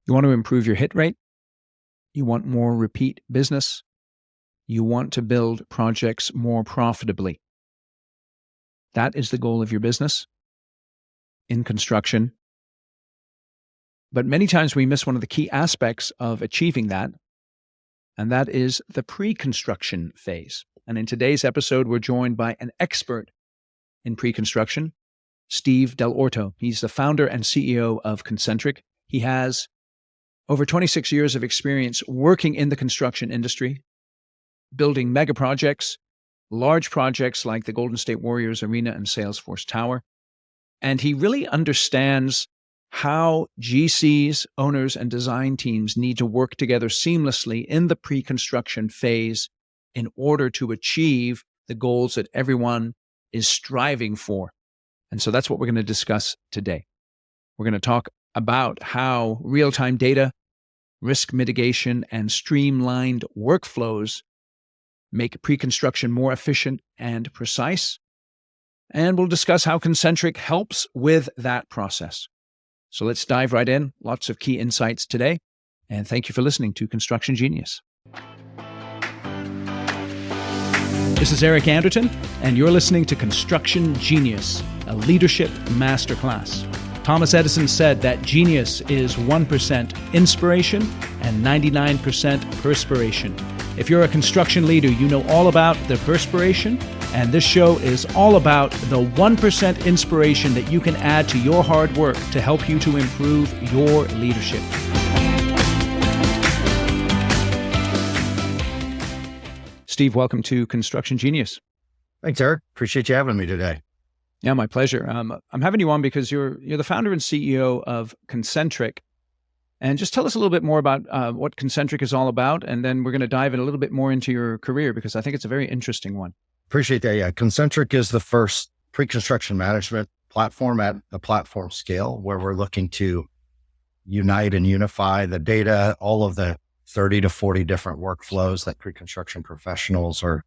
You want to improve your hit rate. You want more repeat business. You want to build projects more profitably. That is the goal of your business in construction. But many times we miss one of the key aspects of achieving that, and that is the pre-construction phase. And in today's episode, we're joined by an expert in pre-construction, Steve Dell'Orto. He's the founder and CEO of ConCntric. He has over 26 years of experience working in the construction industry, building mega projects, large projects like the Golden State Warriors Arena and Salesforce Tower. And he really understands how GCs, owners, and design teams need to work together seamlessly in the pre-construction phase in order to achieve the goals that everyone is striving for. And so that's what we're going to discuss today. We're going to talk about how real-time data, risk mitigation, and streamlined workflows make pre-construction more efficient and precise. And we'll discuss how ConCntric helps with that process. So let's dive right in. Lots of key insights today. And thank you for listening to Construction Genius. This is Eric Anderton, and you're listening to Construction Genius, a leadership masterclass. Thomas Edison said that genius is 1% inspiration and 99% perspiration. If you're a construction leader, you know all about the perspiration, and this show is all about the 1% inspiration that you can add to your hard work to help you to improve your leadership. Steve, welcome to Construction Genius. Thanks, Eric. Appreciate you having me today. Yeah, my pleasure. I'm having you on because you're the founder and CEO of ConCntric. And just tell us a little bit more about what ConCntric is all about, and then we're going to dive in a little bit more into your career because I think it's a very interesting one. Appreciate that. Yeah, ConCntric is the first pre-construction management platform at the platform scale where we're looking to unite and unify the data, all of the 30 to 40 different workflows that pre-construction professionals are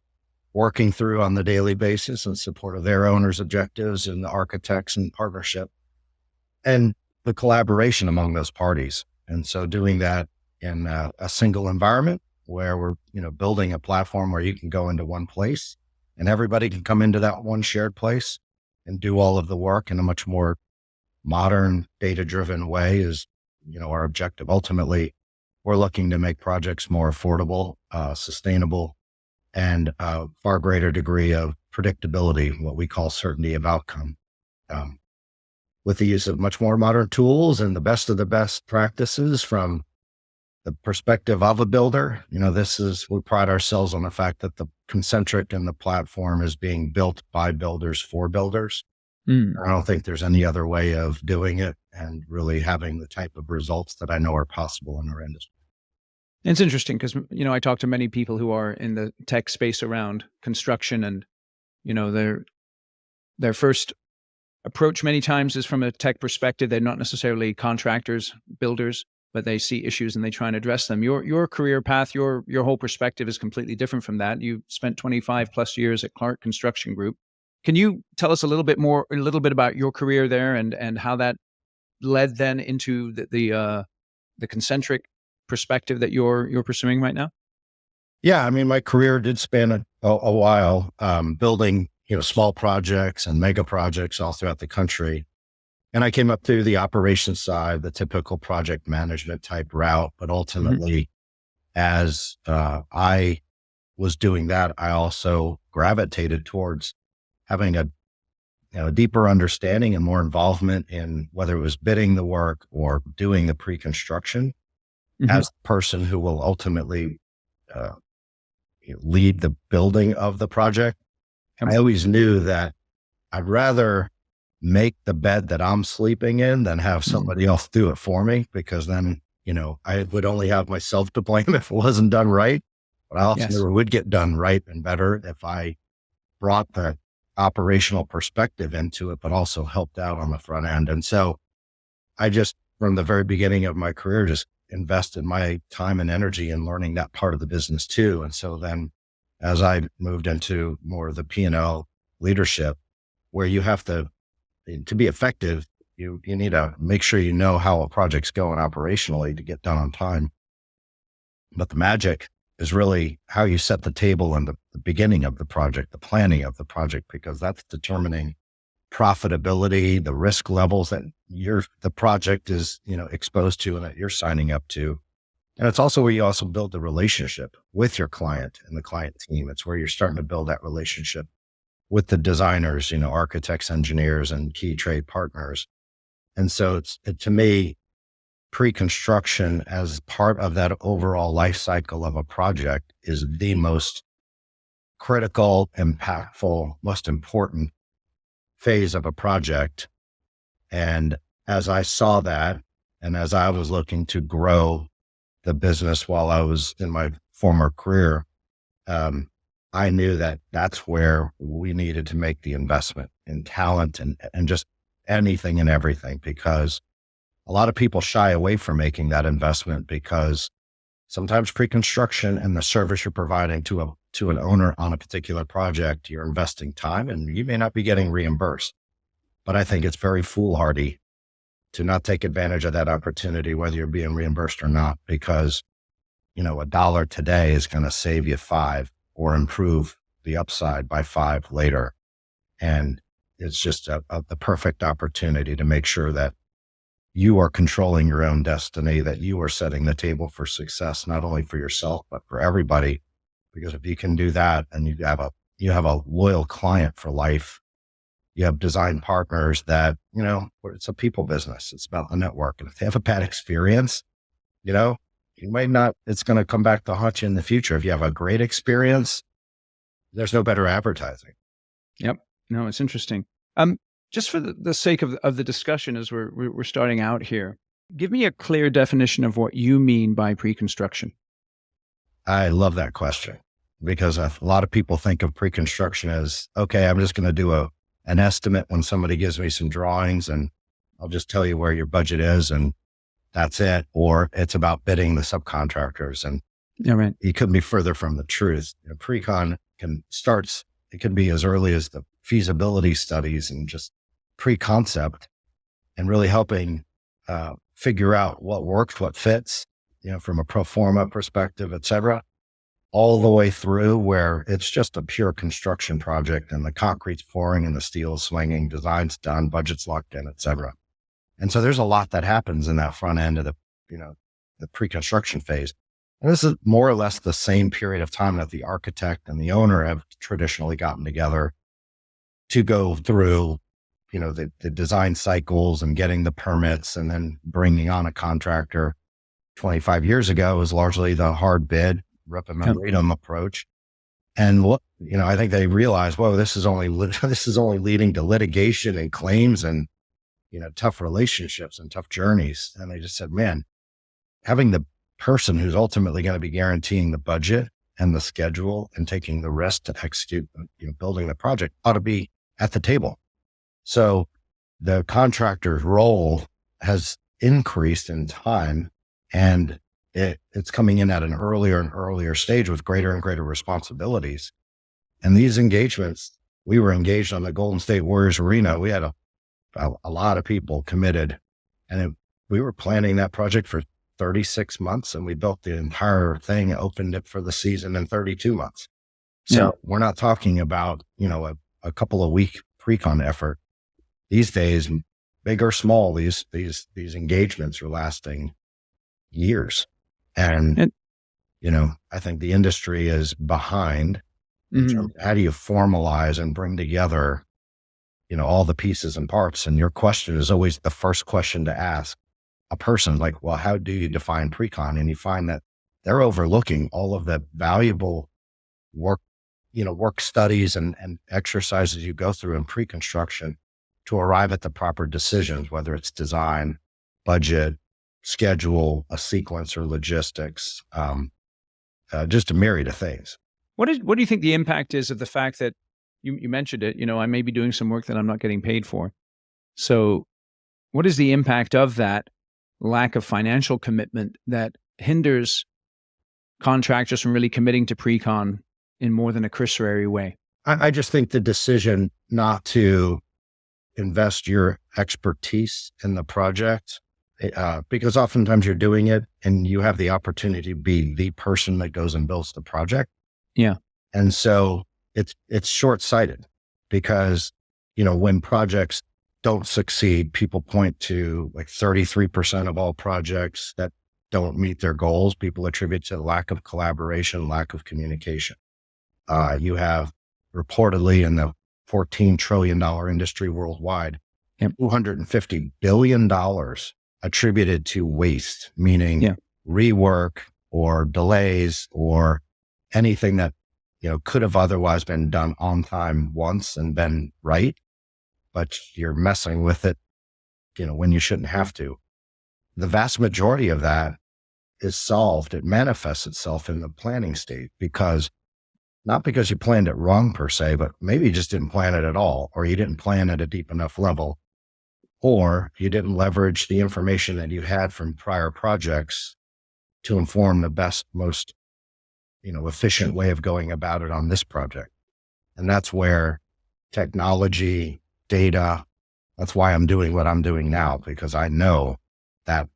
working through on the daily basis in support of their owners' objectives and the architects and partnership and the collaboration among those parties. And so doing that in a single environment where we're, building a platform where you can go into one place and everybody can come into that one shared place and do all of the work in a much more modern, data-driven way is, our objective. Ultimately, we're looking to make projects more affordable, sustainable, and a far greater degree of predictability, what we call certainty of outcome. With the use of much more modern tools and the best of the best practices from the perspective of a builder. We pride ourselves on the fact that the ConCntric and the platform is being built by builders for builders. I don't think there's any other way of doing it and really having the type of results that I know are possible in our industry. It's interesting because, I talk to many people who are in the tech space around construction and, their first approach many times is from a tech perspective. They're not necessarily contractors, builders, but they see issues and they try and address them. Your career path, your whole perspective is completely different from that. You spent 25 plus years at Clark Construction Group. Can you tell us a little bit about your career there and how that led then into the ConCntric perspective that you're pursuing right now? Yeah, my career did span a while, building small projects and mega projects all throughout the country. And I came up through the operations side, the typical project management type route. But ultimately, as I was doing that, I also gravitated towards having a deeper understanding and more involvement in whether it was bidding the work or doing the pre-construction as the person who will ultimately lead the building of the project. I always knew that I'd rather make the bed that I'm sleeping in than have somebody else do it for me, because then, I would only have myself to blame if it wasn't done right. But I also knew it would get done right and better if I brought the operational perspective into it, but also helped out on the front end. And so I just, from the very beginning of my career, just invested my time and energy in learning that part of the business too. And so then as I moved into more of the P&L leadership, where you have to be effective, You need to make sure you know how a project's going operationally to get done on time. But the magic is really how you set the table in the beginning of the project, the planning of the project, because that's determining profitability, the risk levels that the project is, exposed to and that you're signing up to. And it's also where you also build the relationship with your client and the client team. It's where you're starting to build that relationship with the designers, architects, engineers, and key trade partners. And so to me, pre-construction as part of that overall life cycle of a project is the most critical, impactful, most important phase of a project. And as I saw that, and as I was looking to grow the business while I was in my former career, I knew that that's where we needed to make the investment in talent and just anything and everything, because a lot of people shy away from making that investment because sometimes pre-construction and the service you're providing to an owner on a particular project, you're investing time and you may not be getting reimbursed. But I think it's very foolhardy to not take advantage of that opportunity, whether you're being reimbursed or not, because, $1 today is going to save you 5 or improve the upside by 5 later. And it's just the perfect opportunity to make sure that you are controlling your own destiny, that you are setting the table for success, not only for yourself, but for everybody. Because if you can do that and you have a loyal client for life, you have design partners that, it's a people business. It's about the network. And if they have a bad experience, you might not, it's going to come back to haunt you in the future. If you have a great experience, there's no better advertising. Yep. No, it's interesting. Just for the sake of the discussion as we're starting out here, give me a clear definition of what you mean by pre-construction. I love that question because a lot of people think of pre-construction as, okay, I'm just going to do an estimate when somebody gives me some drawings and I'll just tell you where your budget is and that's it. Or it's about bidding the subcontractors. And yeah, right. You couldn't be further from the truth. Pre-con it can be as early as the feasibility studies and just pre-concept and really helping figure out what works, what fits, from a pro forma perspective, et cetera, all the way through where it's just a pure construction project and the concrete's pouring and the steel's swinging, design's done, budget's locked in, et cetera. And so there's a lot that happens in that front end of the pre-construction phase. And this is more or less the same period of time that the architect and the owner have traditionally gotten together to go through, the design cycles and getting the permits and then bringing on a contractor. 25 years ago was largely the hard bid, rep and memorandum approach. And I think they realized, whoa, this is only leading to litigation and claims and, tough relationships and tough journeys. And they just said, man, having the person who's ultimately going to be guaranteeing the budget and the schedule and taking the risk to execute, building the project ought to be at the table. So the contractor's role has increased in time and it's coming in at an earlier and earlier stage with greater and greater responsibilities. And these engagements, we were engaged on the Golden State Warriors arena. We had a lot of people committed and we were planning that project for 36 months and we built the entire thing, opened it for the season in 32 months. So we're not talking about, a couple of week pre-con effort. These days, big or small, these engagements are lasting years. And I think the industry is behind. How do you formalize and bring together, all the pieces and parts? And your question is always the first question to ask a person, like, well, how do you define pre-con? And you find that they're overlooking all of the valuable work studies and exercises you go through in pre-construction to arrive at the proper decisions, whether it's design, budget, schedule, a sequence, or logistics, just a myriad of things. What do you think the impact is of the fact that you mentioned it, I may be doing some work that I'm not getting paid for. So what is the impact of that lack of financial commitment that hinders contractors from really committing to pre-con in more than a cursory way? I just think the decision not to invest your expertise in the project, because oftentimes you're doing it and you have the opportunity to be the person that goes and builds the project. Yeah. And so it's short-sighted because, when projects don't succeed, people point to like 33% of all projects that don't meet their goals. People attribute to lack of collaboration, lack of communication. You have reportedly in the $14 trillion industry worldwide, Yep. $250 billion attributed to waste, meaning rework or delays or anything that, could have otherwise been done on time once and been right, but you're messing with it, when you shouldn't have to. The vast majority of that is solved. It manifests itself in the planning state not because you planned it wrong per se, but maybe you just didn't plan it at all, or you didn't plan at a deep enough level, or you didn't leverage the information that you had from prior projects to inform the best, most, efficient way of going about it on this project. And that's where technology, data, that's why I'm doing what I'm doing now, because I know that,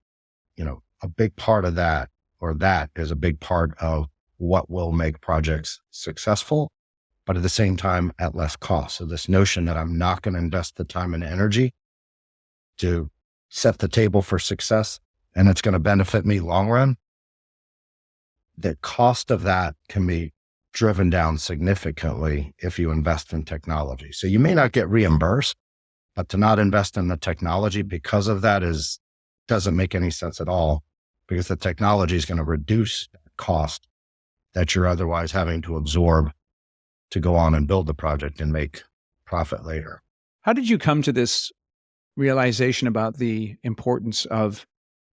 a big part of that, or that is a big part of what will make projects successful, but at the same time at less cost. So this notion that I'm not going to invest the time and energy to set the table for success and it's going to benefit me long run, the cost of that can be driven down significantly if you invest in technology. So you may not get reimbursed, but to not invest in the technology because of that doesn't make any sense at all, because the technology is going to reduce the cost that you're otherwise having to absorb to go on and build the project and make profit later. How did you come to this realization about the importance of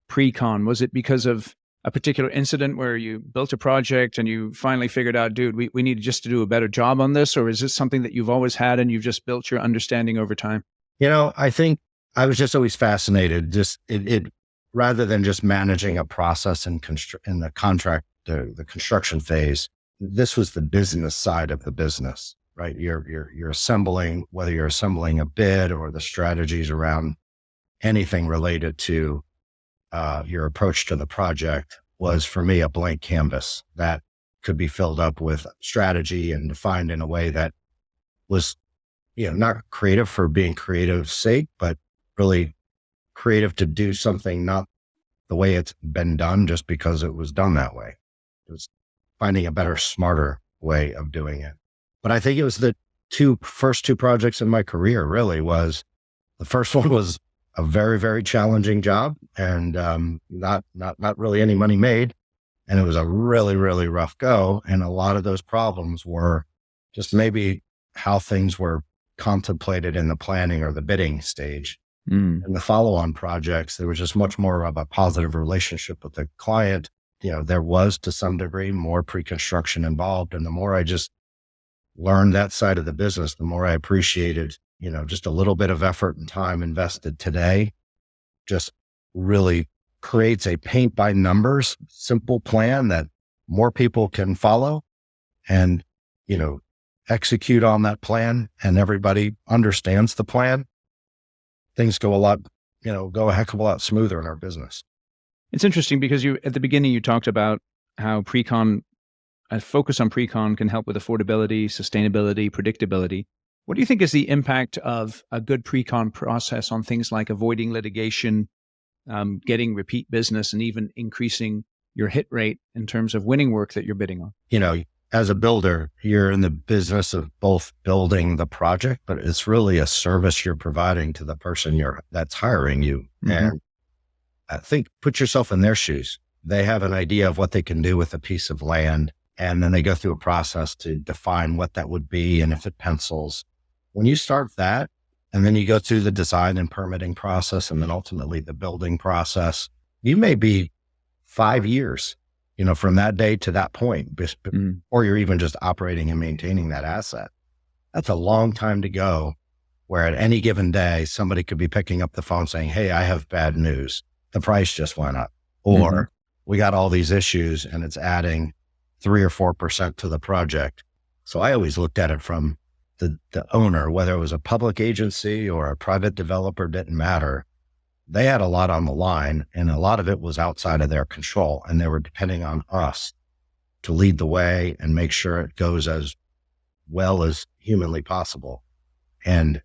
pre-con? Was it because of a particular incident where you built a project and you finally figured out, dude, we need just to do a better job on this? Or is this something that you've always had and you've just built your understanding over time? I think I was just always fascinated, it rather than just managing a process in the contract, the construction phase. This was the business side of the business, right? You're assembling, whether you're assembling a bid or the strategies around anything related to your approach to the project, was for me a blank canvas that could be filled up with strategy and defined in a way that was, not creative for being creative's sake, but really creative to do something not the way it's been done just because it was done that way. It was finding a better, smarter way of doing it. But I think it was the first two projects in my career really was, the first one was a very, very challenging job and not really any money made. And it was a really, really rough go. And a lot of those problems were just maybe how things were contemplated in the planning or the bidding stage. And the follow-on projects, there was just much more of a positive relationship with the client. There was to some degree more pre-construction involved. And the more I just learned that side of the business, the more I appreciated, just a little bit of effort and time invested today just really creates a paint by numbers, simple plan that more people can follow and, execute on that plan, and everybody understands the plan. Things go a heck of a lot smoother in our business. It's interesting because at the beginning, you talked about how a focus on pre-con can help with affordability, sustainability, predictability. What do you think is the impact of a good pre-con process on things like avoiding litigation, getting repeat business, and even increasing your hit rate in terms of winning work that you're bidding on? As a builder, you're in the business of both building the project, but it's really a service you're providing to the person that's hiring you. Mm-hmm. And I think, put yourself in their shoes. They have an idea of what they can do with a piece of land, and then they go through a process to define what that would be and if it pencils. When you start that, and then you go through the design and permitting process, and then ultimately the building process, you may be 5 years, from that day to that point, or you're even just operating and maintaining that asset. That's a long time to go, where at any given day, somebody could be picking up the phone saying, hey, I have bad news. The price just went up, or we got all these issues and it's adding 3 or 4% to the project. So I always looked at it from the owner, whether it was a public agency or a private developer, didn't matter. They had a lot on the line, and a lot of it was outside of their control. And they were depending on us to lead the way and make sure it goes as well as humanly possible. And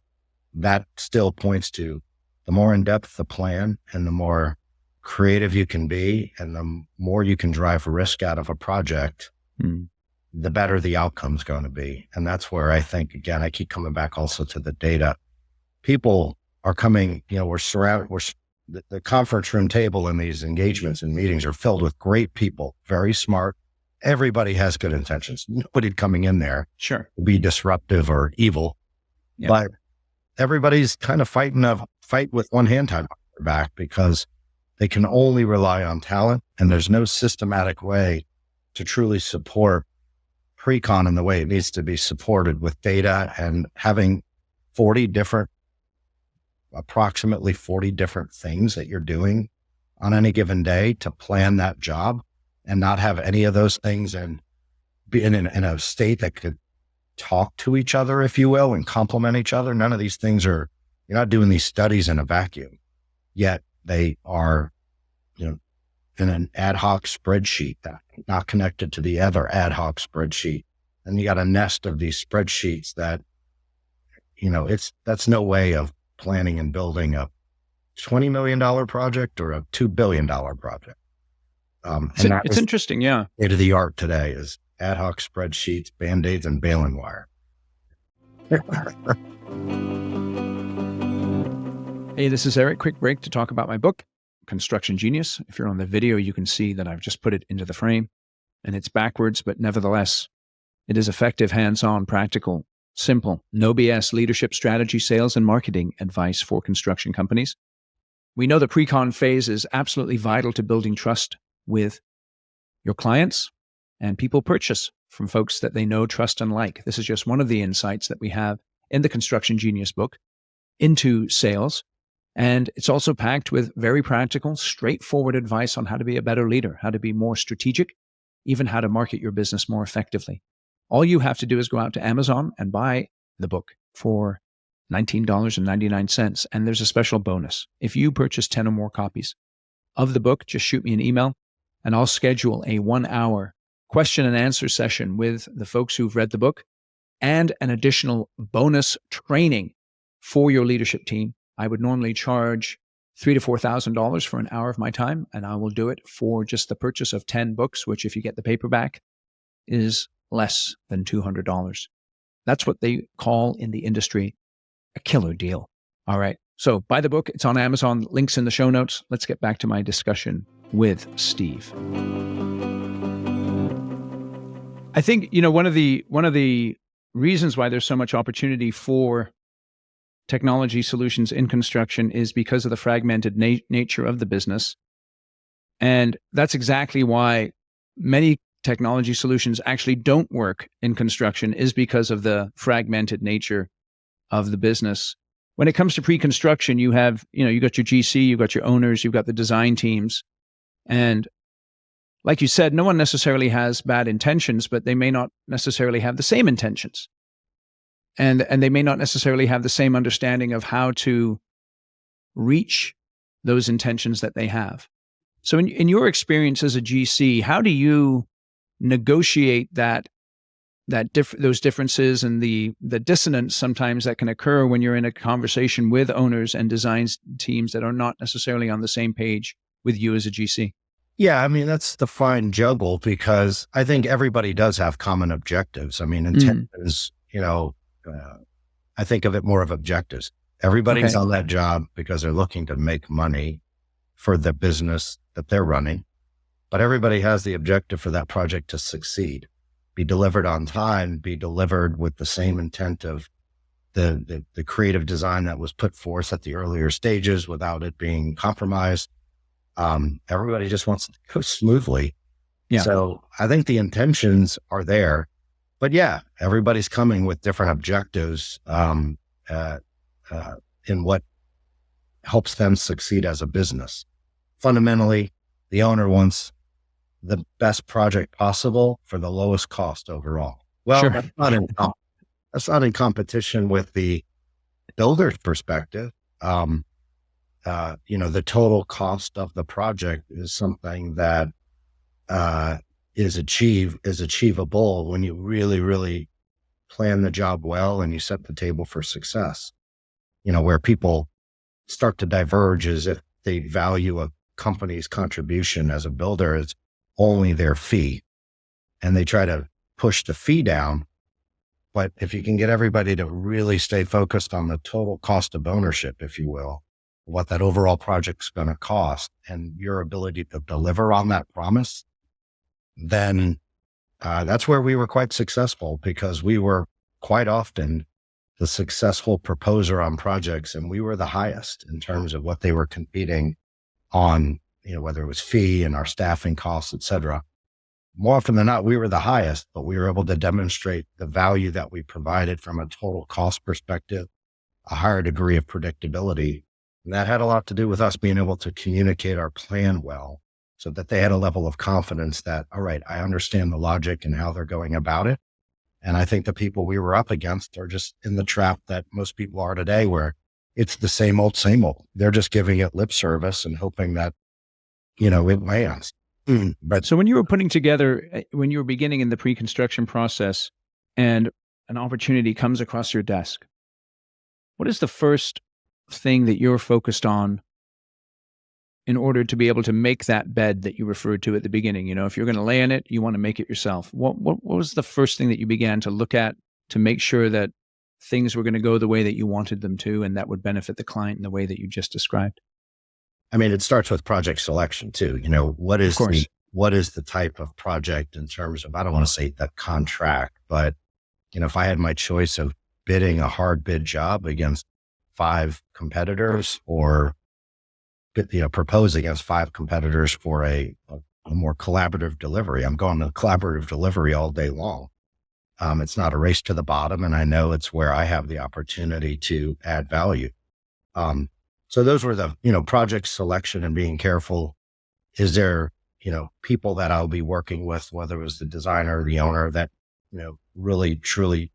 that still points to the more in-depth the plan and the more creative you can be and the more you can drive risk out of a project, the better the outcome's going to be. And that's where I think, again, I keep coming back also to the data. People are coming, the conference room table in these engagements and meetings are filled with great people, very smart. Everybody has good intentions. Nobody coming in there to be disruptive or evil, but everybody's kind of fighting a fight with one hand tied behind their back because they can only rely on talent, and there's no systematic way to truly support pre-con in the way it needs to be supported with data and having approximately 40 different things that you're doing on any given day to plan that job and not have any of those things and be in a state that could talk to each other, if you will, and complement each other. None of these things you're not doing these studies in a vacuum, yet they are, in an ad hoc spreadsheet that not connected to the other ad hoc spreadsheet. And you got a nest of these spreadsheets that, that's no way of planning and building a $20 million project or a $2 billion project. It's interesting. Yeah. State of the art today is ad hoc spreadsheets, Band-Aids, and baling wire. Hey, this is Eric. Quick break to talk about my book, Construction Genius. If you're on the video, you can see that I've just put it into the frame and it's backwards, but nevertheless, it is effective, hands-on, practical, simple, no BS leadership strategy, sales, and marketing advice for construction companies. We know the pre-con phase is absolutely vital to building trust with your clients, and people purchase from folks that they know, trust, and like. This is just one of the insights that we have in the Construction Genius book into sales. And it's also packed with very practical, straightforward advice on how to be a better leader, how to be more strategic, even how to market your business more effectively. All you have to do is go out to Amazon and buy the book for $19.99. And there's a special bonus. If you purchase 10 or more copies of the book, just shoot me an email and I'll schedule a 1-hour question and answer session with the folks who've read the book and an additional bonus training for your leadership team. I would normally charge $3,000 to $4,000 for an hour of my time, and I will do it for just the purchase of 10 books, which if you get the paperback is less than $200. That's what they call in the industry a killer deal. All right. So buy the book. It's on Amazon. Links in the show notes. Let's get back to my discussion with Steve. I think, one of the reasons why there's so much opportunity for technology solutions in construction is because of the fragmented nature of the business. And that's exactly why many technology solutions actually don't work in construction, is because of the fragmented nature of the business. When it comes to pre-construction, you have, you got your GC, you got your owners, you've got the design teams. And like you said, no one necessarily has bad intentions, but they may not necessarily have the same intentions. And they may not necessarily have the same understanding of how to reach those intentions that they have. So in your experience as a GC, how do you negotiate those differences and the dissonance sometimes that can occur when you're in a conversation with owners and design teams that are not necessarily on the same page with you as a GC? Yeah, I mean, that's the fine juggle, because I think everybody does have common objectives. I mean, intent is, I think of it more of objectives. Everybody's on that job because they're looking to make money for the business that they're running, but everybody has the objective for that project to succeed, be delivered on time, be delivered with the same intent of the creative design that was put forth at the earlier stages without it being compromised. Everybody just wants it to go smoothly. Yeah. So I think the intentions are there, but yeah, everybody's coming with different objectives in what helps them succeed as a business. Fundamentally, the owner wants the best project possible for the lowest cost overall. Well, that's not in competition with the builder's perspective. The total cost of the project is something that is achievable when you really, really plan the job well and you set the table for success. Where people start to diverge is if they value a company's contribution as a builder as only their fee, and they try to push the fee down. But if you can get everybody to really stay focused on the total cost of ownership, if you will, what that overall project's going to cost and your ability to deliver on that promise, then that's where we were quite successful, because we were quite often the successful proposer on projects, and we were the highest in terms of what they were competing on, whether it was fee and our staffing costs, et cetera. More often than not, we were the highest, but we were able to demonstrate the value that we provided from a total cost perspective, a higher degree of predictability. And that had a lot to do with us being able to communicate our plan well, so that they had a level of confidence that, all right, I understand the logic and how they're going about it. And I think the people we were up against are just in the trap that most people are today, where it's the same old, same old. They're just giving it lip service and hoping that, it lands. But So when you were when you were beginning in the pre-construction process and an opportunity comes across your desk, what is the first thing that you're focused on in order to be able to make that bed that you referred to at the beginning? If you're going to lay in it, you want to make it yourself. What was the first thing that you began to look at to make sure that things were going to go the way that you wanted them to, and that would benefit the client in the way that you just described? it starts with project selection too. What is the type of project in terms of, I don't want to say the contract, but if I had my choice of bidding a hard bid job against 5 competitors, or propose against 5 competitors for a more collaborative delivery, I'm going to collaborative delivery all day long. It's not a race to the bottom, and I know it's where I have the opportunity to add value. So those were the, project selection and being careful. Is there, people that I'll be working with, whether it was the designer or the owner, that, really, truly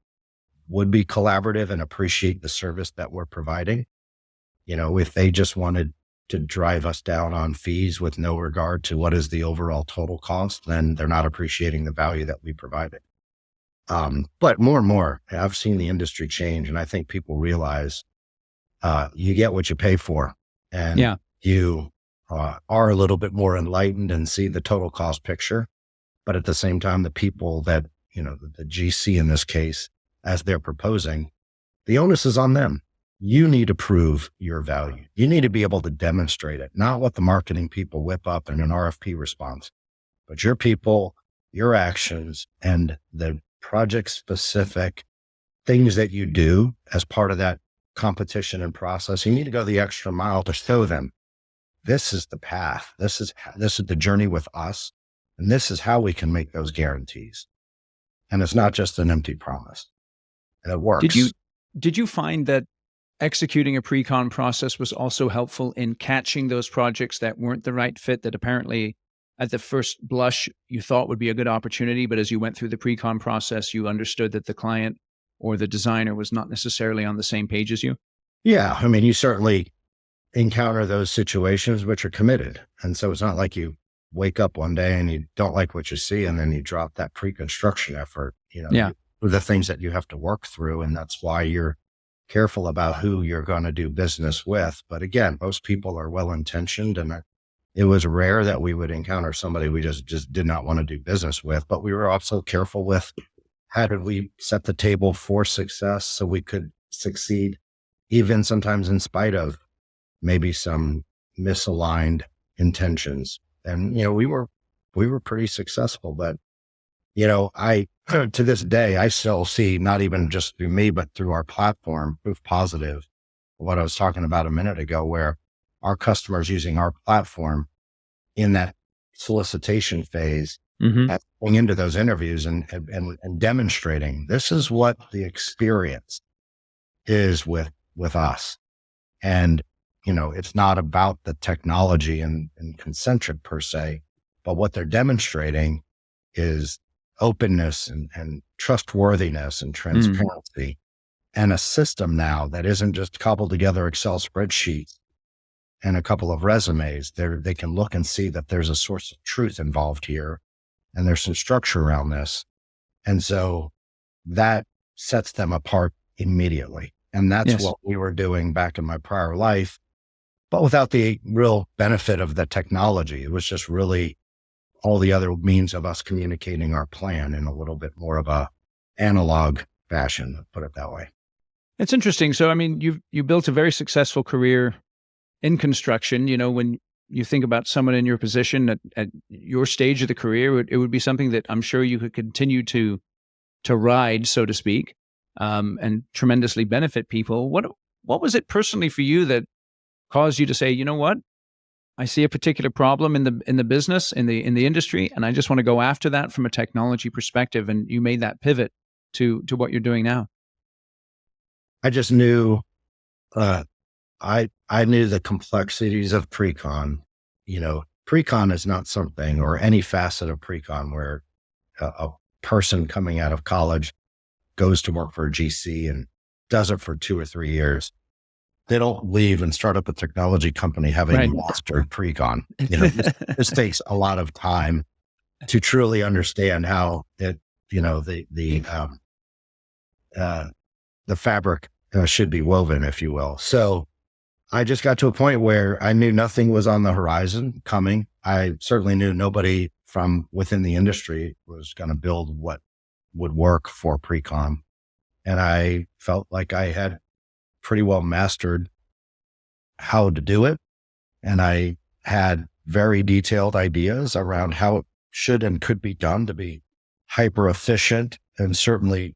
would be collaborative and appreciate the service that we're providing. If they just wanted to drive us down on fees with no regard to what is the overall total cost, then they're not appreciating the value that we provided. But more and more, I've seen the industry change, and I think people realize you get what you pay for, and you are a little bit more enlightened and see the total cost picture. But at the same time, the people that, the GC in this case, as they're proposing, the onus is on them. You need to prove your value. You need to be able to demonstrate it, not what the marketing people whip up in an RFP response, but your people, your actions, and the project specific things that you do as part of that competition and process. You need to go the extra mile to show them this is the path. This is the journey with us. And this is how we can make those guarantees. And it's not just an empty promise. And it works. Did you find that executing a pre-con process was also helpful in catching those projects that weren't the right fit, that apparently at the first blush you thought would be a good opportunity, but as you went through the pre-con process, you understood that the client or the designer was not necessarily on the same page as you? Yeah. You certainly encounter those situations which are committed. And so it's not like you wake up one day and you don't like what you see and then you drop that pre-construction effort. The things that you have to work through. And that's why you're careful about who you're going to do business with. But again, most people are well-intentioned, and it was rare that we would encounter somebody we just did not want to do business with. But we were also careful with how did we set the table for success so we could succeed, even sometimes in spite of maybe some misaligned intentions. And, we were pretty successful, but, to this day, I still see, not even just through me, but through our platform, proof positive, what I was talking about a minute ago, where our customers using our platform in that solicitation phase, going into those interviews and demonstrating this is what the experience is with us. And, it's not about the technology and ConCntric per se, but what they're demonstrating is openness and trustworthiness and Mm. transparency, and a system now that isn't just cobbled together Excel spreadsheets and a couple of resumes. They can look and see that there's a source of truth involved here, and there's some structure around this. And so that sets them apart immediately. And that's Yes. what we were doing back in my prior life, but without the real benefit of the technology. It was just really all the other means of us communicating our plan in a little bit more of a analog fashion, put it that way. It's interesting. So, I mean, you built a very successful career in construction. When you think about someone in your position at your stage of the career, it would be something that I'm sure you could continue to ride, so to speak, and tremendously benefit people. What was it personally for you that caused you to say, you know what, I see a particular problem in the business, in the industry, and I just want to go after that from a technology perspective, and you made that pivot to what you're doing now? I just knew, uh, I knew the complexities of pre-con. Pre-con is not something, or any facet of pre-con, where a person coming out of college goes to work for a GC and does it for 2 or 3 years. They don't leave and start up a technology company having Right. mastered pre-con. This takes a lot of time to truly understand how it, the fabric should be woven, if you will. So I just got to a point where I knew nothing was on the horizon coming. I certainly knew nobody from within the industry was going to build what would work for pre-con. And I felt like I had pretty well mastered how to do it. And I had very detailed ideas around how it should and could be done to be hyper efficient, and certainly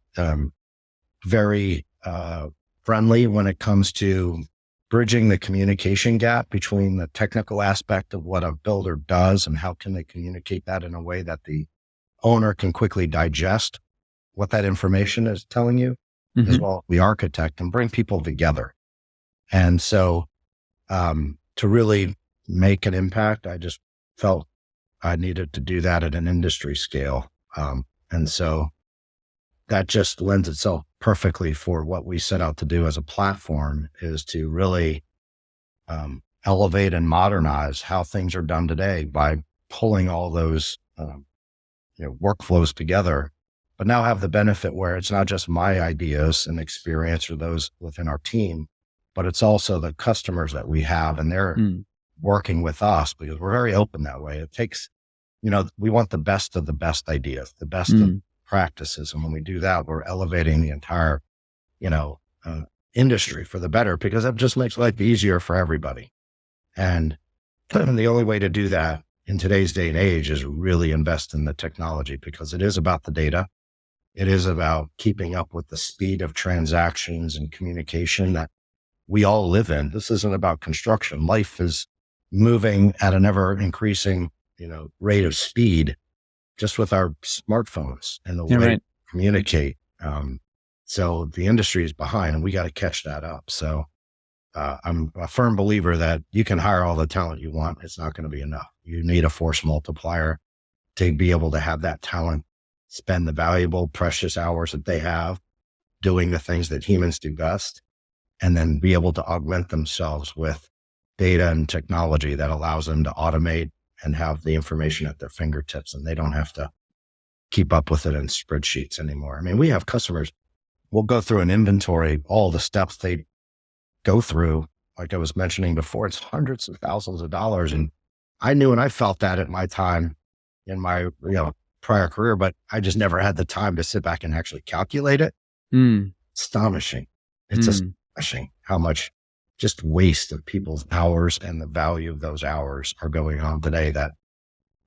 very friendly when it comes to bridging the communication gap between the technical aspect of what a builder does and how can they communicate that in a way that the owner can quickly digest what that information is telling you, as Mhm. well as the architect, and bring people together. And so to really make an impact, I just felt I needed to do that at an industry scale. And so that just lends itself perfectly for what we set out to do as a platform, is to really elevate and modernize how things are done today by pulling all those workflows together, but now have the benefit where it's not just my ideas and experience or those within our team, but it's also the customers that we have, and they're Mm. working with us because we're very open that way. It takes, we want the best of the best ideas, the best of Mm. practices. And when we do that, we're elevating the entire, you know, uh, industry for the better, because that just makes life easier for everybody. And the only way to do that in today's day and age is really invest in the technology, because it is about the data. It is about keeping up with the speed of transactions and communication that we all live in. This isn't about construction. Life is moving at an ever increasing, rate of speed, just with our smartphones and the Yeah, way right. to communicate. So the industry is behind, and we got to catch that up. So I'm a firm believer that you can hire all the talent you want. It's not going to be enough. You need a force multiplier to be able to have that talent spend the valuable, precious hours that they have doing the things that humans do best, and then be able to augment themselves with data and technology that allows them to automate and have the information at their fingertips, and they don't have to keep up with it in spreadsheets anymore. I mean, we have customers, we'll go through an inventory, all the steps they go through. Like I was mentioning before, it's hundreds of thousands of dollars. And I knew, and I felt that at my time in my, prior career, but I just never had the time to sit back and actually calculate it. Mm. Astonishing. It's Mm. astonishing how much just waste of people's hours and the value of those hours are going on today that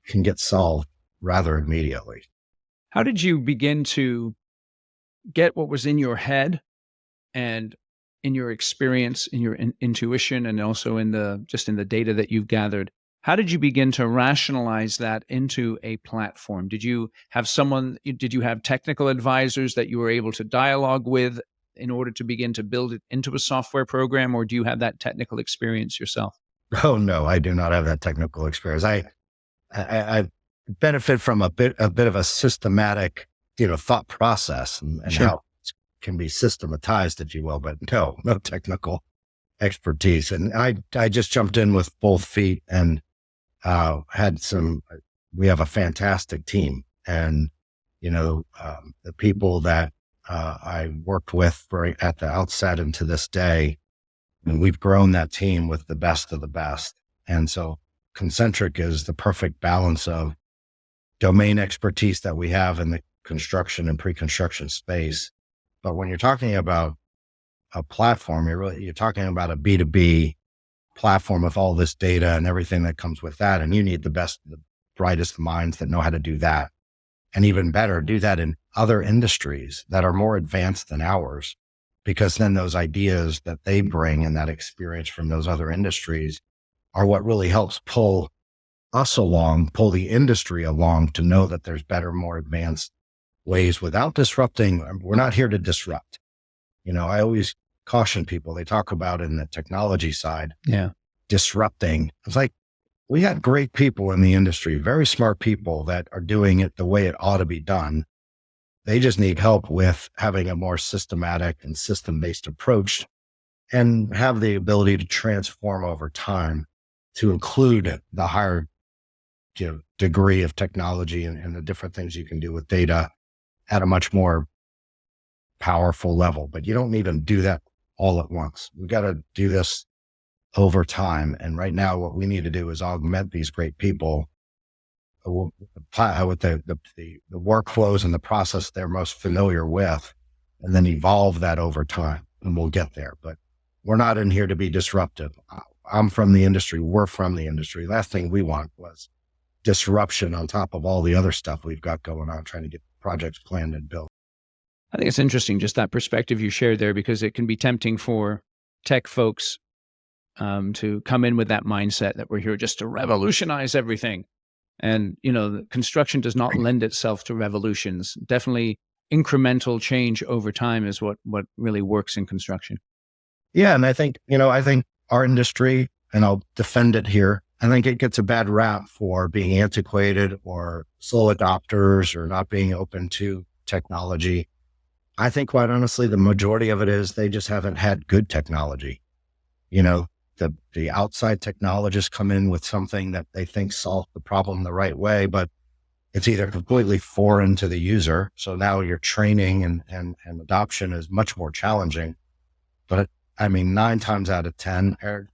can get solved rather immediately. How did you begin to get what was in your head and in your experience, in your intuition, and also in the data that you've gathered? How did you begin to rationalize that into a platform? Did you have technical advisors that you were able to dialogue with in order to begin to build it into a software program, or do you have that technical experience yourself? Oh no, I do not have that technical experience. I benefit from a bit of a systematic, thought process and Sure. how it can be systematized, if you will, but no technical expertise. And I just jumped in with both feet and we have a fantastic team. And, the people that I worked with at the outset and to this day, and we've grown that team with the best of the best. And so ConCntric is the perfect balance of domain expertise that we have in the construction and pre-construction space. But when you're talking about a platform, you're talking about a B2B platform with all this data and everything that comes with that. And you need the best, the brightest minds that know how to do that. And even better, do that in other industries that are more advanced than ours, because then those ideas that they bring and that experience from those other industries are what really helps pull us along, pull the industry along to know that there's better, more advanced ways without disrupting. We're not here to disrupt. I always caution people, they talk about in the technology side, disrupting. It's like, we had great people in the industry, very smart people that are doing it the way it ought to be done. They just need help with having a more systematic and system-based approach and have the ability to transform over time to include the higher degree of technology and the different things you can do with data at a much more powerful level. But you don't need to do that all at once. We've got to do this over time. And right now, what we need to do is augment these great people with the workflows and the process they're most familiar with, and then evolve that over time, and we'll get there. But we're not in here to be disruptive. I'm from the industry. We're from the industry. Last thing we want was disruption on top of all the other stuff we've got going on, trying to get projects planned and built. I think it's interesting, just that perspective you shared there, because it can be tempting for tech folks to come in with that mindset that we're here just to revolutionize everything. And, the construction does not lend itself to revolutions. Definitely incremental change over time is what really works in construction. Yeah. And I think our industry, and I'll defend it here, I think it gets a bad rap for being antiquated or slow adopters or not being open to technology. I think, quite honestly, the majority of it is they just haven't had good technology. The outside technologists come in with something that they think solves the problem the right way, but it's either completely foreign to the user. So now your training and adoption is much more challenging. But 9 times out of 10, Eric,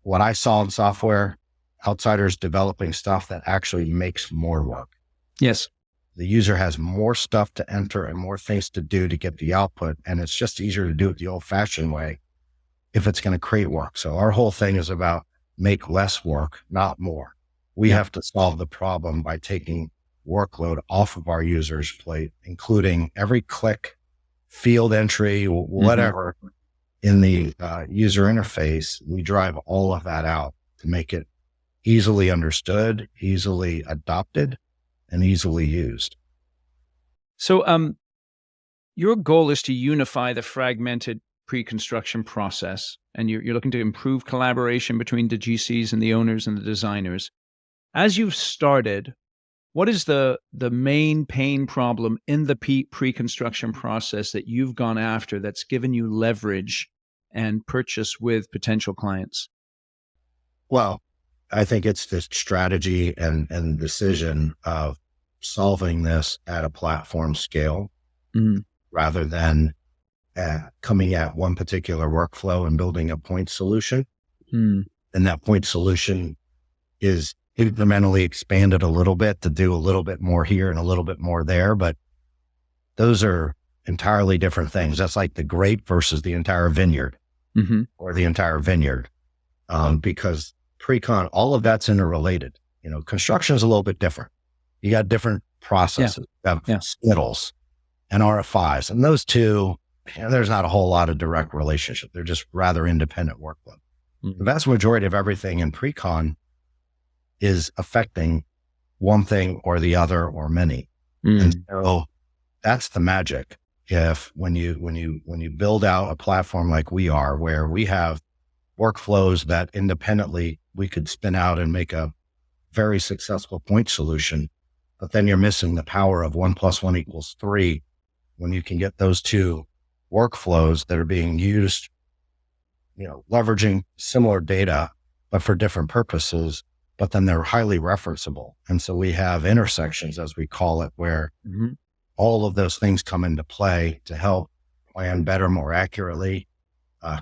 what I saw in software, outsiders developing stuff that actually makes more work. Yes. The user has more stuff to enter and more things to do to get the output. And it's just easier to do it the old fashioned way if it's going to create work. So our whole thing is about make less work, not more. We have to solve the problem by taking workload off of our users' plate, including every click, field entry, whatever in the user interface. We drive all of that out to make it easily understood, easily adopted, and easily used. So your goal is to unify the fragmented pre-construction process, and you're looking to improve collaboration between the GCs and the owners and the designers. As you've started, what is the main pain problem in the pre-construction process that you've gone after that's given you leverage and purchase with potential clients? Well, I think it's this strategy and decision of solving this at a platform scale rather than coming at one particular workflow and building a point solution. And that point solution is incrementally expanded a little bit to do a little bit more here and a little bit more there. But those are entirely different things. That's like the grape versus the entire vineyard or the entire vineyard. Because pre-con, all of that's interrelated. Construction is a little bit different. You got different processes, you have skittles and RFIs, and those two, there's not a whole lot of direct relationship. They're just rather independent workflow. The vast majority of everything in pre-con is affecting one thing or the other or many. And so that's the magic. When you build out a platform like we are, where we have workflows that independently we could spin out and make a very successful point solution, but then you're missing the power of 1+1=3 when you can get those two workflows that are being used, leveraging similar data, but for different purposes, but then they're highly referenceable. And so we have intersections, as we call it, where all of those things come into play to help plan better, more accurately,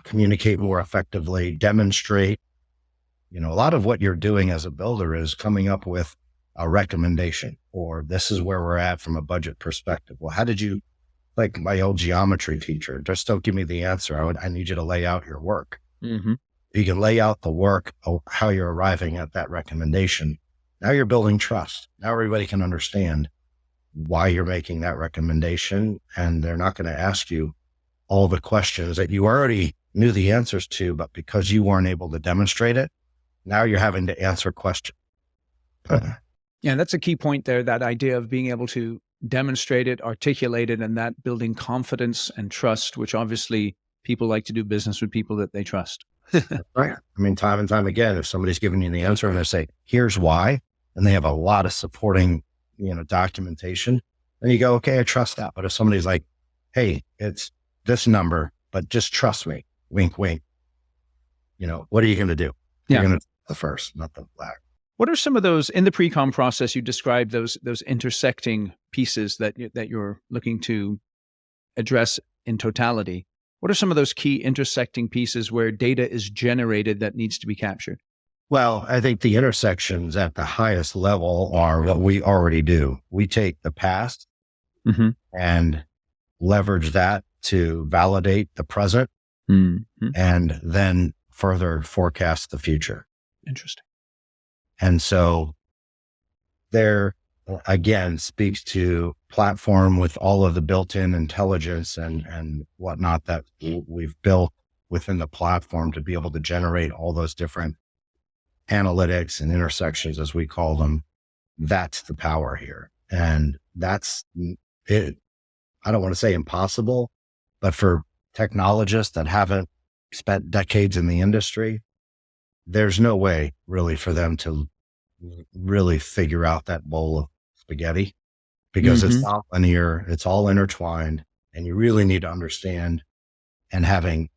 communicate more effectively, demonstrate. A lot of what you're doing as a builder is coming up with a recommendation, or this is where we're at from a budget perspective. Well, how did you, like my old geometry teacher, just don't give me the answer. I need you to lay out your work. You can lay out the work, how you're arriving at that recommendation. Now you're building trust. Now everybody can understand why you're making that recommendation, and they're not going to ask you all the questions that you already knew the answers to, but because you weren't able to demonstrate it, now you're having to answer questions. Yeah, that's a key point there, that idea of being able to demonstrate it, articulate it, and that building confidence and trust, which obviously people like to do business with people that they trust. Right. I mean, time and time again, if somebody's giving you the answer and they say, here's why, and they have a lot of supporting, documentation, then you go, okay, I trust that. But if somebody's like, hey, it's this number, but just trust me, wink, wink, what are you going to do? You're going to the first, not the latter. What are some of those in the pre-con process? You described those intersecting pieces that you're looking to address in totality. What are some of those key intersecting pieces where data is generated that needs to be captured? Well, I think the intersections at the highest level are what we already do. We take the past and leverage that to validate the present and then further forecast the future. Interesting. And so there, again, speaks to platform with all of the built-in intelligence and whatnot that we've built within the platform to be able to generate all those different analytics and intersections, as we call them. That's the power here. And that's it. I don't want to say impossible, but for technologists that haven't spent decades in the industry, there's no way really for them to really figure out that bowl of spaghetti, because it's not linear, it's all intertwined, and you really need to understand, and having,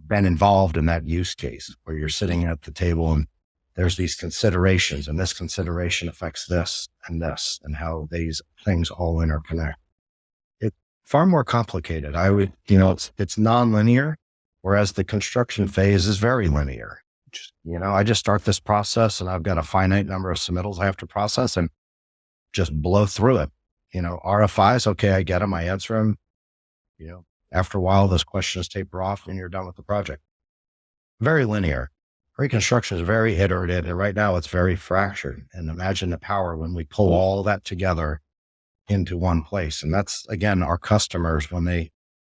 been involved in that use case where you're sitting at the table and there's these considerations, and this consideration affects this and how these things all interconnect. It's far more complicated. It's nonlinear, whereas the construction phase is very linear. I just start this process and I've got a finite number of submittals I have to process and just blow through it. RFIs, okay, I get them, I answer them. After a while, those questions taper off and you're done with the project. Very linear. Pre-construction is very iterative, and right now it's very fractured. And imagine the power when we pull all that together into one place. And that's, again, our customers, when they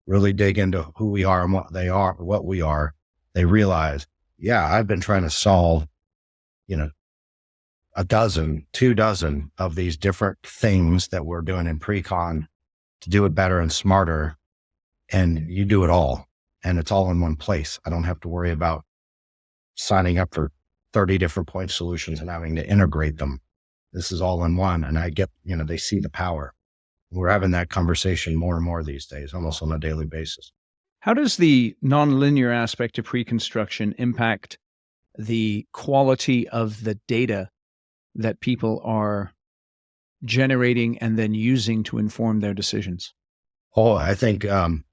really dig into who we are and what we are, they realize, yeah, I've been trying to solve, a dozen, 24 of these different things that we're doing in pre-con to do it better and smarter. And you do it all, and it's all in one place. I don't have to worry about signing up for 30 different point solutions and having to integrate them. This is all in one. And I get, they see the power. We're having that conversation more and more these days, almost on a daily basis. How does the nonlinear aspect of pre-construction impact the quality of the data that people are generating and then using to inform their decisions? Oh, I think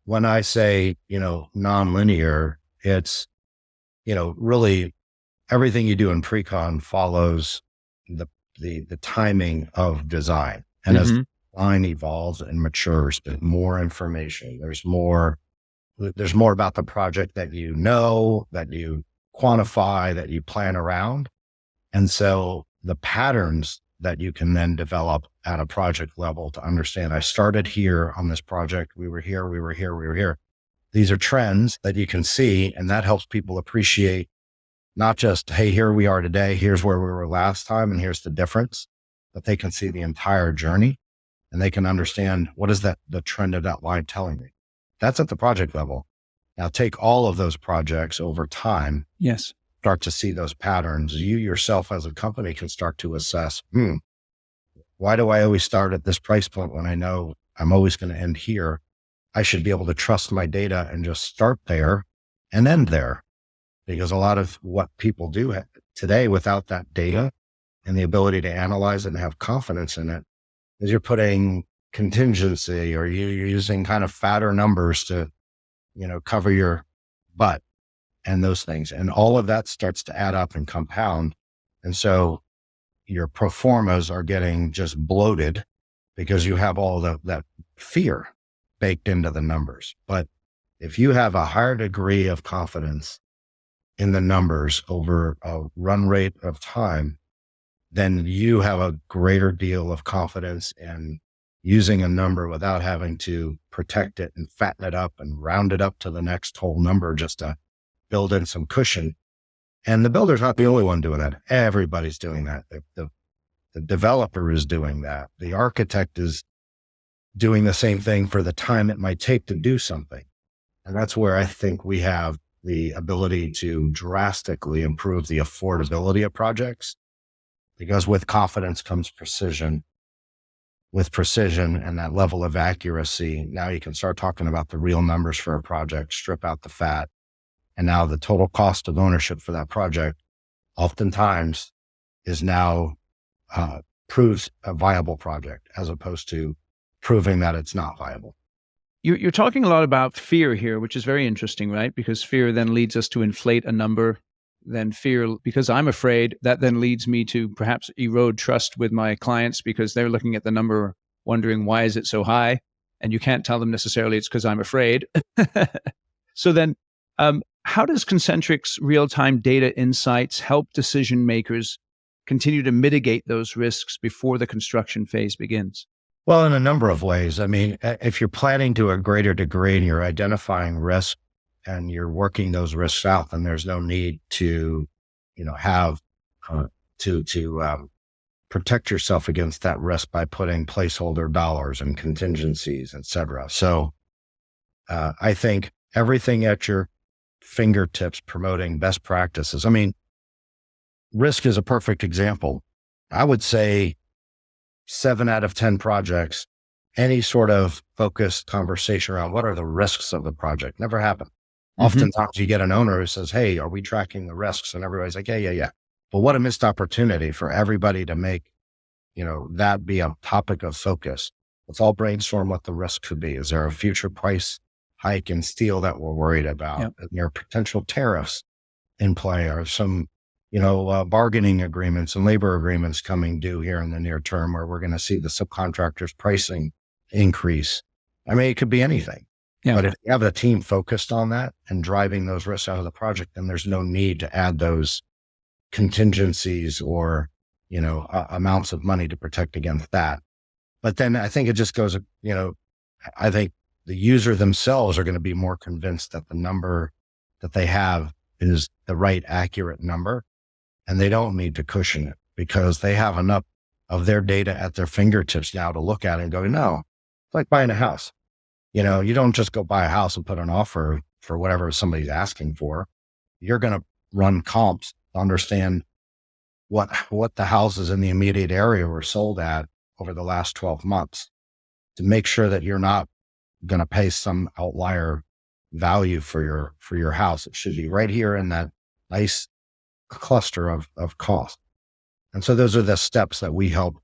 when I say, nonlinear, it's, really everything you do in pre-con follows the timing of design. And as design evolves and matures, there's more information. There's more about the project that that you quantify, that you plan around. And so the patterns that you can then develop at a project level to understand, I started here on this project, we were here, we were here, we were here. These are trends that you can see, and that helps people appreciate not just, hey, here we are today, here's where we were last time, and here's the difference, but they can see the entire journey and they can understand, what is the trend of that line telling me? That's at the project level. Now take all of those projects over time. Yes. start to see those patterns, you yourself as a company can start to assess, why do I always start at this price point when I know I'm always going to end here? I should be able to trust my data and just start there and end there. Because a lot of what people do today without that data and the ability to analyze it and have confidence in it is you're putting contingency, or you're using kind of fatter numbers to, cover your butt and those things. And all of that starts to add up and compound. And so your pro formas are getting just bloated because you have all that fear baked into the numbers. But if you have a higher degree of confidence in the numbers over a run rate of time, then you have a greater deal of confidence in using a number without having to protect it and fatten it up and round it up to the next whole number just to build in some cushion. And the builder's not the only one doing that. Everybody's doing that. The developer is doing that. The architect is doing the same thing for the time it might take to do something. And that's where I think we have the ability to drastically improve the affordability of projects, because with confidence comes precision. With precision and that level of accuracy, now you can start talking about the real numbers for a project, strip out the fat. And now the total cost of ownership for that project oftentimes is now proves a viable project, as opposed to proving that it's not viable. You're talking a lot about fear here, which is very interesting, right? Because fear then leads us to inflate a number. Then fear, because I'm afraid, that then leads me to perhaps erode trust with my clients, because they're looking at the number wondering, why is it so high? And you can't tell them necessarily it's because I'm afraid. So then, how does ConCntric's real-time data insights help decision makers continue to mitigate those risks before the construction phase begins? Well, in a number of ways. I mean, if you're planning to a greater degree and you're identifying risk and you're working those risks out, then there's no need to, have to protect yourself against that risk by putting placeholder dollars and contingencies, et cetera. So I think everything at your fingertips, promoting best practices. I mean, risk is a perfect example. I would say 7 out of 10 projects, any sort of focused conversation around what are the risks of the project never happen. Mm-hmm. Oftentimes you get an owner who says, hey, are we tracking the risks? And everybody's like, yeah. But what a missed opportunity for everybody to make, that be a topic of focus. Let's all brainstorm what the risk could be. Is there a future price hike in steel that we're worried about? Yep. Are there potential tariffs in play? Are some bargaining agreements and labor agreements coming due here in the near term, where we're going to see the subcontractors' pricing increase? I mean, it could be anything. Yeah. But if you have a team focused on that and driving those risks out of the project, then there's no need to add those contingencies or, amounts of money to protect against that. But then I think it just goes, I think the user themselves are going to be more convinced that the number that they have is the right, accurate number. And they don't need to cushion it, because they have enough of their data at their fingertips now to look at it and go, no, it's like buying a house. You don't just go buy a house and put an offer for whatever somebody's asking for. You're going to run comps to understand what the houses in the immediate area were sold at over the last 12 months to make sure that you're not going to pay some outlier value for your house. It should be right here in that nice cluster of cost. And so those are the steps that we help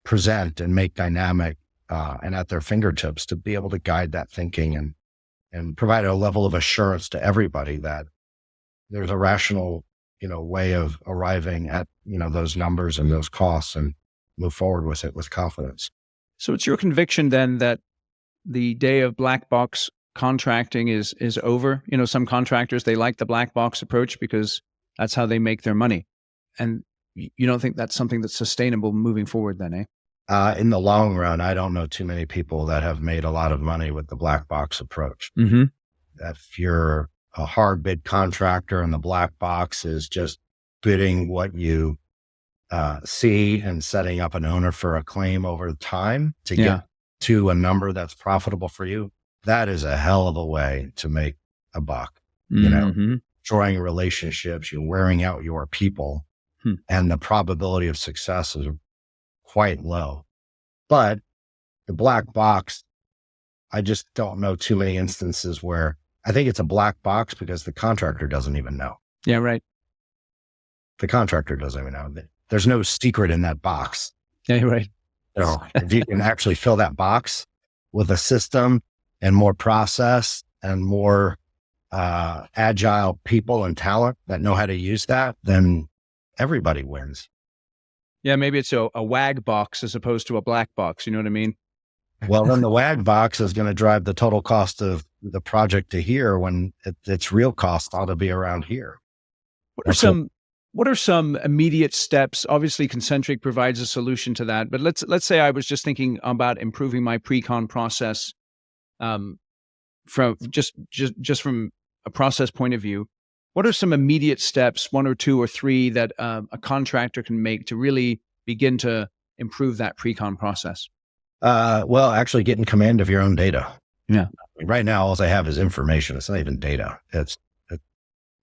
present and make dynamic and at their fingertips to be able to guide that thinking and provide a level of assurance to everybody that there's a rational, way of arriving at, those numbers and those costs, and move forward with it with confidence. So it's your conviction then that the day of black box contracting is over? Some contractors, they like the black box approach because that's how they make their money. And you don't think that's something that's sustainable moving forward then, eh? In the long run, I don't know too many people that have made a lot of money with the black box approach. Mm-hmm. If you're a hard bid contractor and the black box is just bidding what you see and setting up an owner for a claim over time to get to a number that's profitable for you, that is a hell of a way to make a buck. Mm-hmm. destroying relationships, you're wearing out your people, and the probability of success is quite low. But the black box, I just don't know too many instances where I think it's a black box because the contractor doesn't even know. Yeah, right. The contractor doesn't even know. There's no secret in that box. Yeah, you're right. So if you can actually fill that box with a system and more process and more agile people and talent that know how to use that, then everybody wins. Yeah, maybe it's a WAG box as opposed to a black box. You know what I mean? Well, then the WAG box is going to drive the total cost of the project to here when its real cost ought to be around here. What are some immediate steps? Obviously, ConCntric provides a solution to that. But let's say I was just thinking about improving my pre-con process, from just from a process point of view. What are some immediate steps, 1 or 2 or 3, that a contractor can make to really begin to improve that pre-con process? Well, actually get in command of your own data. Yeah. Right now, all I have is information. It's not even data. It's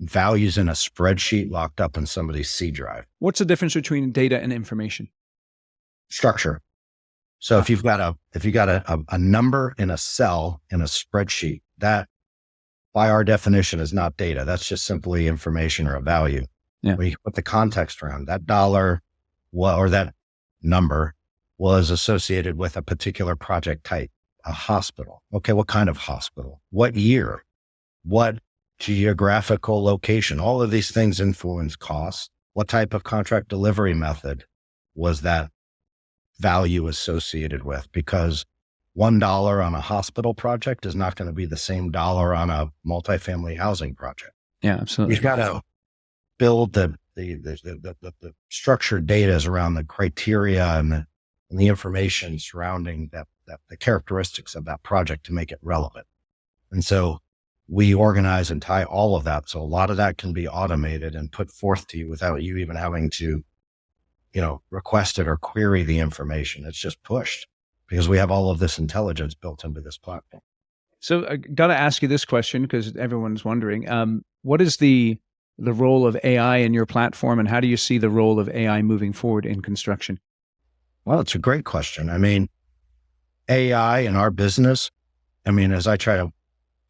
values in a spreadsheet locked up in somebody's C drive. What's the difference between data and information? Structure. So if you've got a number in a cell in a spreadsheet, that by our definition is not data. That's just simply information or a value. Yeah. We put the context around that dollar or that number was associated with a particular project type, a hospital. Okay, what kind of hospital? What year? What geographical location? All of these things influence costs. What type of contract delivery method was that value associated with? Because $1 on a hospital project is not going to be the same dollar on a multifamily housing project. Yeah, absolutely. You've got to build the structured data around the criteria and the information surrounding the characteristics of that project to make it relevant. And so we organize and tie all of that. So a lot of that can be automated and put forth to you without you even having to, request it or query the information. It's just pushed because we have all of this intelligence built into this platform. So I got to ask you this question because everyone's wondering, what is the role of AI in your platform, and how do you see the role of AI moving forward in construction? Well, it's a great question. I mean, AI in our business, as I try to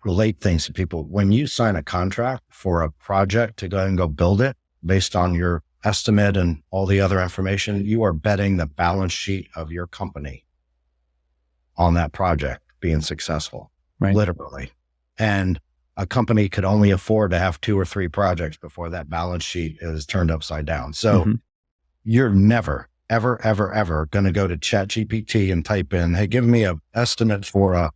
relate things to people, when you sign a contract for a project to go and go build it based on your estimate and all the other information, you are betting the balance sheet of your company on that project being successful, right? Literally. And a company could only afford to have 2 or 3 projects before that balance sheet is turned upside down. So you're never, ever, ever, ever going to go to ChatGPT and type in, hey, give me an estimate for a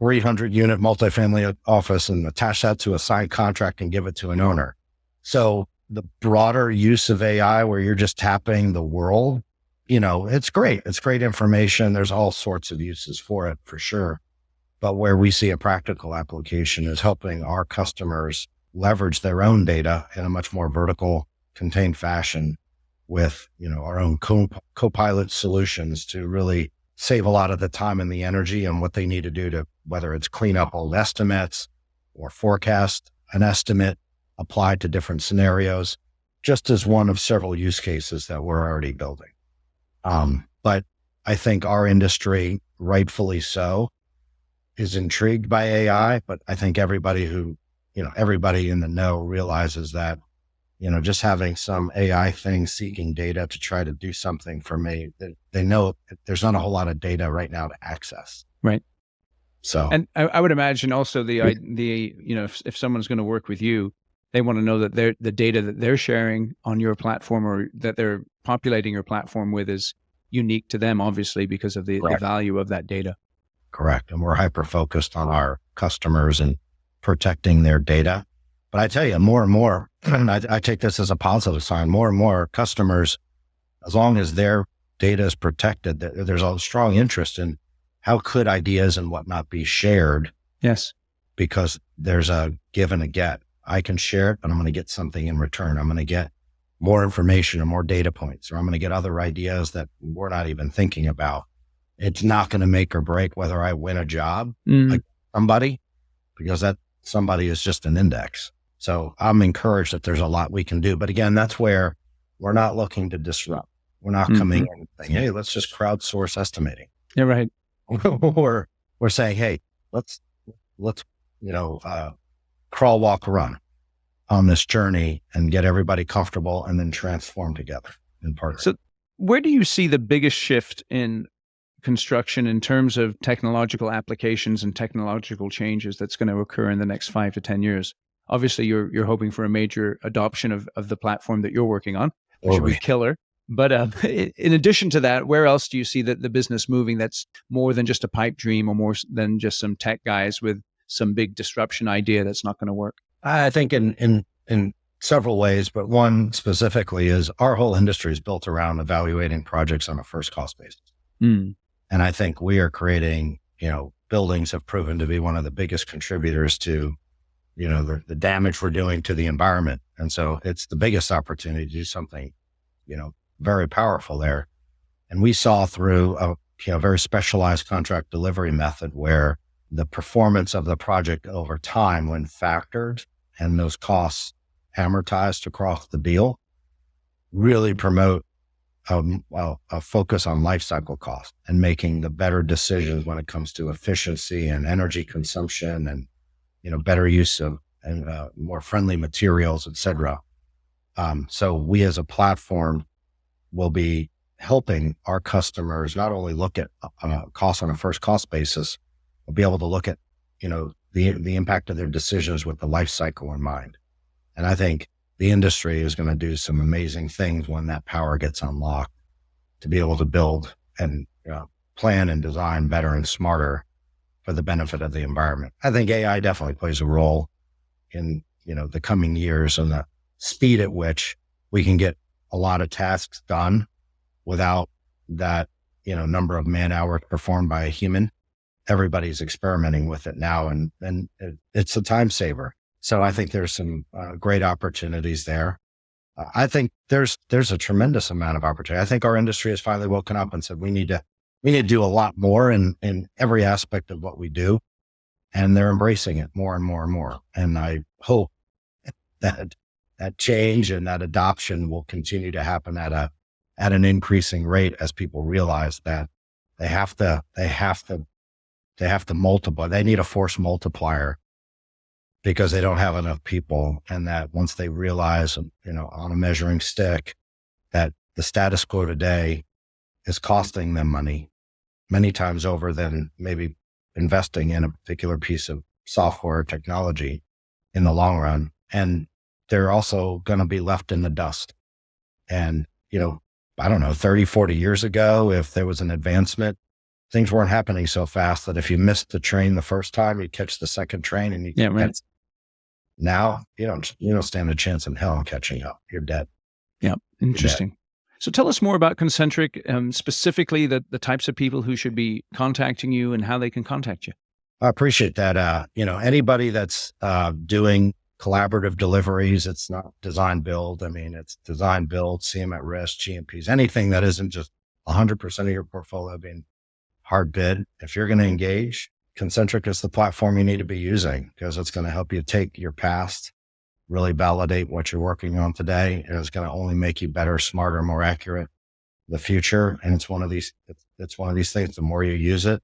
300 unit multifamily office and attach that to a signed contract and give it to an owner. So the broader use of AI where you're just tapping the world, it's great. It's great information. There's all sorts of uses for it for sure. But where we see a practical application is helping our customers leverage their own data in a much more vertical, contained fashion with, our own co-pilot solutions to really save a lot of the time and the energy and what they need to do to, whether it's clean up old estimates or forecast an estimate applied to different scenarios, just as one of several use cases that we're already building. But I think our industry, rightfully so, is intrigued by AI, but I think everybody everybody in the know realizes that, just having some AI thing seeking data to try to do something for me, they know there's not a whole lot of data right now to access. Right. So, and I would imagine also if someone's going to work with you, they want to know that the data that they're sharing on your platform or that they're populating your platform with is unique to them, obviously, because of the value of that data. Correct. And we're hyper-focused on our customers and protecting their data. But I tell you, more and more, and I take this as a positive sign, more and more customers, as long as their data is protected, there's a strong interest in how could ideas and whatnot be shared. Yes. Because there's a give and a get. I can share it, but I'm going to get something in return. I'm going to get more information or more data points, or I'm going to get other ideas that we're not even thinking about. It's not going to make or break whether I win a job like somebody, because that somebody is just an index. So I'm encouraged that there's a lot we can do. But again, that's where we're not looking to disrupt. We're not coming in and saying, hey, let's just crowdsource estimating. Yeah, right. we're saying, hey, let's crawl, walk, run on this journey and get everybody comfortable and then transform together in partnership. So where do you see the biggest shift in construction in terms of technological applications and technological changes that's going to occur in the next 5 to 10 years? Obviously, you're hoping for a major adoption of the platform that you're working on, which would be killer. But in addition to that, where else do you see the business moving that's more than just a pipe dream or more than just some tech guys with some big disruption idea that's not going to work? I think in several ways, but one specifically is our whole industry is built around evaluating projects on a first cost basis. And I think we are creating, buildings have proven to be one of the biggest contributors to, the damage we're doing to the environment. And so it's the biggest opportunity to do something, very powerful there. And we saw through a very specialized contract delivery method where the performance of the project over time, when factored and those costs amortized across the deal, really promote a focus on life cycle cost and making the better decisions when it comes to efficiency and energy consumption and, better use of and more friendly materials, et cetera. So we as a platform will be helping our customers not only look at cost on a first cost basis, but be able to look at, the impact of their decisions with the life cycle in mind. And I think the industry is going to do some amazing things when that power gets unlocked to be able to build and plan and design better and smarter for the benefit of the environment. I think AI definitely plays a role in, the coming years and the speed at which we can get a lot of tasks done without that, number of man hours performed by a human. Everybody's experimenting with it now and it's a time saver. So I think there's some great opportunities there. I think there's a tremendous amount of opportunity. I think our industry has finally woken up and said, we need to do a lot more in every aspect of what we do. And they're embracing it more and more and more. And I hope that change and that adoption will continue to happen at an increasing rate as people realize that they have to multiply. They need a force multiplier because they don't have enough people. And that once they realize, on a measuring stick, that the status quo today is costing them money many times over than maybe investing in a particular piece of software or technology in the long run. And they're also going to be left in the dust. And, I don't know, 30, 40 years ago, if there was an advancement, things weren't happening so fast that if you missed the train the first time, you'd catch the second train and right. Now you don't stand a chance in hell catching up. You're dead. Yeah. Interesting. So tell us more about ConCntric, specifically the types of people who should be contacting you and how they can contact you. I appreciate that. Anybody that's doing collaborative deliveries, it's not design build. I mean, it's design build, CM at risk, GMPs, anything that isn't just 100% of your portfolio being hard bid. If you're going to engage, ConCntric is the platform you need to be using because it's going to help you take your past, really validate what you're working on today. And it's going to only make you better, smarter, more accurate in the future. And it's one of these things, the more you use it,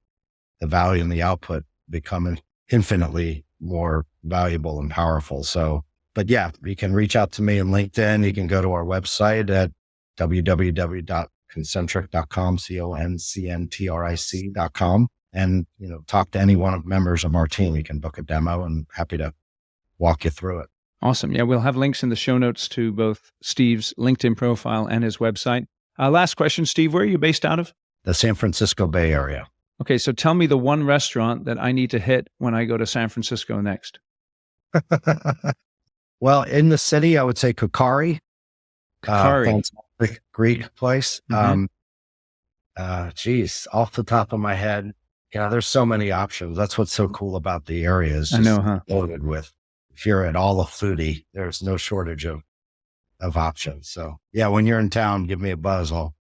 the value and the output become infinitely more valuable and powerful. So, but yeah, you can reach out to me on LinkedIn. You can go to our website at www.concentric.com, CONCNTRIC.com, and, talk to any one of members of our team. You can book a demo and happy to walk you through it. Awesome. Yeah, we'll have links in the show notes to both Steve's LinkedIn profile and his website. Last question, Steve, where are you based out of? The San Francisco Bay Area. Okay, so tell me the one restaurant that I need to hit when I go to San Francisco next. Well, in the city, I would say Kukari. Greek place. Mm-hmm. Off the top of my head, there's so many options. That's what's so cool about the area is loaded with. If you're at all a foodie, there's no shortage of options. So yeah, when you're in town, give me a buzz. I'll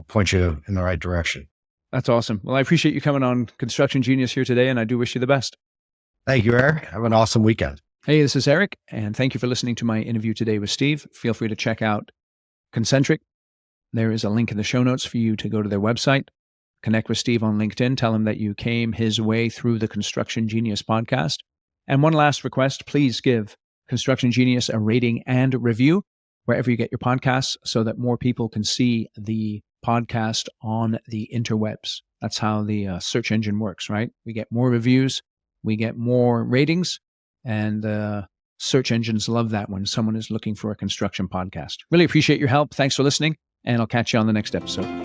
point you in the right direction. That's awesome. Well, I appreciate you coming on Construction Genius here today, and I do wish you the best. Thank you, Eric. Have an awesome weekend. Hey, this is Eric, and thank you for listening to my interview today with Steve. Feel free to check out ConCntric. There is a link in the show notes for you to go to their website, connect with Steve on LinkedIn, tell him that you came his way through the Construction Genius podcast. And one last request, please give Construction Genius a rating and review wherever you get your podcasts so that more people can see the podcast on the interwebs. That's how the search engine works, right? We get more reviews, we get more ratings, and search engines love that when someone is looking for a construction podcast. Really appreciate your help. Thanks for listening, and I'll catch you on the next episode.